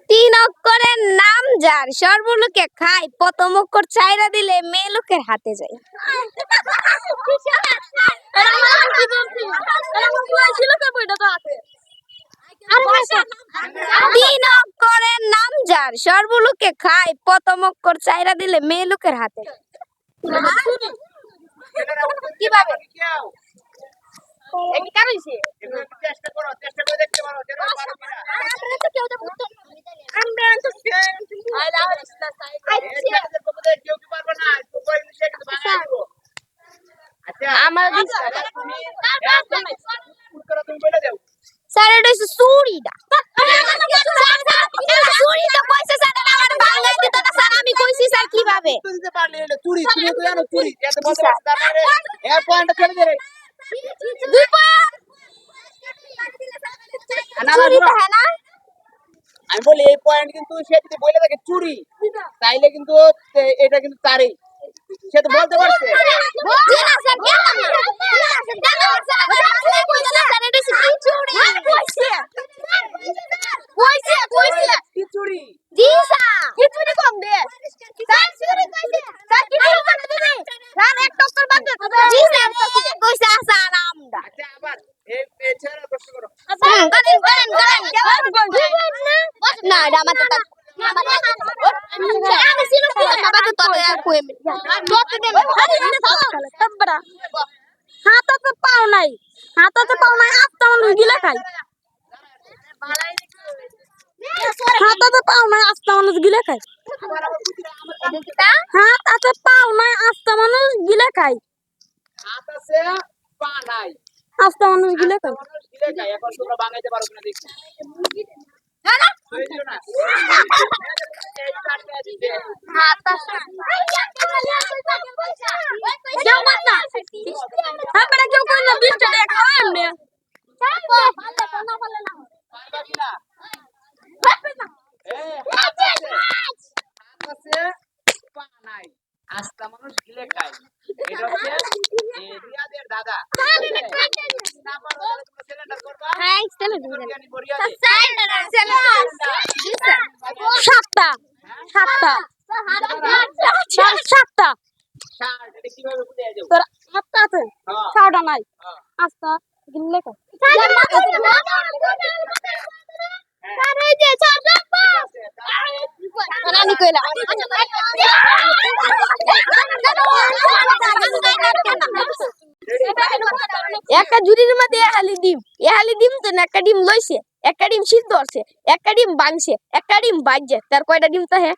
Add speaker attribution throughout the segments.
Speaker 1: তিন অক্ষরের নাম যার সর্বলোকে খায়, প্রথম অক্ষর চাইরা দিলে মেয়ে লোকের হাতে যায়। তিন অক্ষরের নাম যার সর্বলোকে খায়, প্রথম অক্ষর চাইরা দিলে মেয়ে লোকের হাতে। কিভাবে? স্যার এটা হচ্ছে চুরিটা। চুরিটা কইছে স্যার, আমার বাংলায় দিত না স্যার, আমি কইছি স্যার কিভাবে
Speaker 2: বুঝতে পারলে এটা চুরি, তুমি তো জানো চুরি, এত বলতে পারছ তার মানে এক পয়েন্ট ছেড়ে দে রে।
Speaker 1: 2 পয়েন্ট। চুরিটা হ্যাঁ না,
Speaker 2: আমি বলি এই পয়েন্ট কিন্তু সে যদি বলে থাকে চুরি তাইলে কিন্তু এটা কিন্তু তারই, সে তো বলতে পারছে।
Speaker 1: জি না স্যার, গেলাম না স্যার, এটা হচ্ছে কি চুরি কইছে কইছে কইছে
Speaker 2: কি চুরি?
Speaker 1: জি স্যার, কি চুরি কম দে স্যার, চুরি কইছে স্যার, কি চুরি করে দিবি স্যার, এক টক্কর বাদ দে। জি স্যার কইছে স্যার আমরা।
Speaker 2: আচ্ছা আবার এই ছেলেরা প্রশ্ন করো।
Speaker 1: করেন না, এটা আমার তো আমি সিনো বাবা তো তোরে কই তোতে দে তবরা
Speaker 3: হাতাতে পাও নাই, আস্তা মানুষ গিলা খাই। হাতাতে পাও নাই, আস্তা মানুষ গিলা খাই। হাতাতে পাও নাই, আস্তা মানুষ গিলা খাই।
Speaker 2: হাত আছে পা নাই,
Speaker 3: আস্তা মানুষ গিলা খাই।
Speaker 2: মানুষ গিলে খায়। এখন তোমরা বাঙাইতে পারো কিনা দেখি। হয়েছিল না? এই কাটতে দিবে।
Speaker 1: হাত আছে
Speaker 3: কেউ কই না, হ্যাঁ বেটা কেউ কই না, 20 টাকা খাও এমনি।
Speaker 2: পারবা কিনা? হাত আছে, হাত আছে পা নাই, আস্তা মানুষ গিলে খায়। এটা হচ্ছে রিয়াদের দাদা। না পারবা তাহলে তোমরা সিলিন্ডার করবা।
Speaker 1: হ্যাঁ চলে
Speaker 2: বিরিয়ানি বরিয়ানি।
Speaker 3: সাতটা সাতটা সাতটা
Speaker 2: শার্ট এটা কিভাবে বুঝে যাও?
Speaker 3: তোর হাতটা আছে,
Speaker 2: হ্যাঁ
Speaker 3: সাতটা নাই,
Speaker 2: হ্যাঁ।
Speaker 3: আস্তা গিলে খাই।
Speaker 1: আমি কইলা একটা জুরির মধ্যে এহালি ডিম তো না, একটা ডিম লইছে, একটা ডিম সিদ্ধ হচ্ছে, একটা ডিম বানছে, একটা ডিম বাজছে, তার কয়টা ডিম তো হ্যাঁ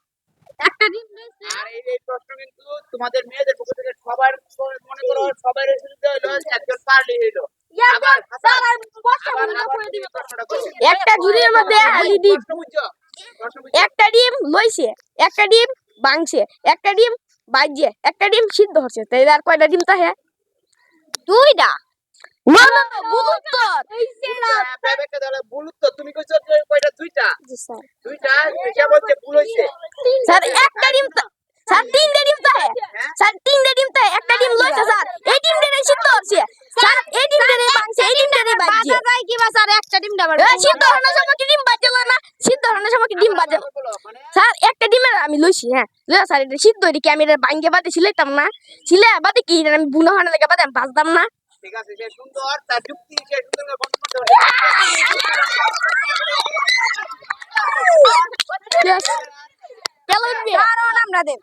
Speaker 1: একটা ডিম লইছে।
Speaker 2: আর এই প্রশ্ন কিন্তু তোমাদের মেয়েদের পক্ষ থেকে সবার মনে করো সবাই রেসিপিতে হলো একজন পারলি হলো। আবার
Speaker 1: একটা জুরির মধ্যে এহালি ডিম, একটা ডিম লইছে, একটা ডিম বানছে, একটা ডিম বাজছে, একটা ডিম সিদ্ধ হচ্ছে, তাই আর কয়টা ডিম তো হ্যাঁ দুইটা। না না বুলুত্তর
Speaker 2: তুমি কইছো যে কয়টা? দুইটা।
Speaker 1: জি স্যার।
Speaker 2: দুইটা সে বলছে ভুল হইছে।
Speaker 1: স্যার একটা ডিম তো স্যার, তিনটে ডিম তো হ্যাঁ স্যার, তিনটে ডিম তো একটা ডিম লইছে স্যার, এই ডিমটারে সিদ্ধ হচ্ছে স্যার, এই ডিমটারে বানছে, এই ডিমটারে বাজছে। বাজা যায় কি বা স্যার, একটা ডিম ডাবল সিদ্ধ হওয়ার সময় কি ডিম বাজে না, সিদ্ধ হওয়ার সময় কি ডিম বাজে স্যার, একটা ডিমের আমি লইছি হ্যাঁ লইয়া স্যার, এটা সিদ্ধ হইলে কি আমি এটা বাঙ্গে বাদে ছিলাইতাম না, ছিলে বাদে কি আমি বুনো হওয়ার লাগে বাদে আমি বাজতাম না।
Speaker 2: ঠিক আছে, সে সুন্দর তার যুক্তি সে সুন্দর বন্ধ করতে
Speaker 1: চলো আমরা দেব।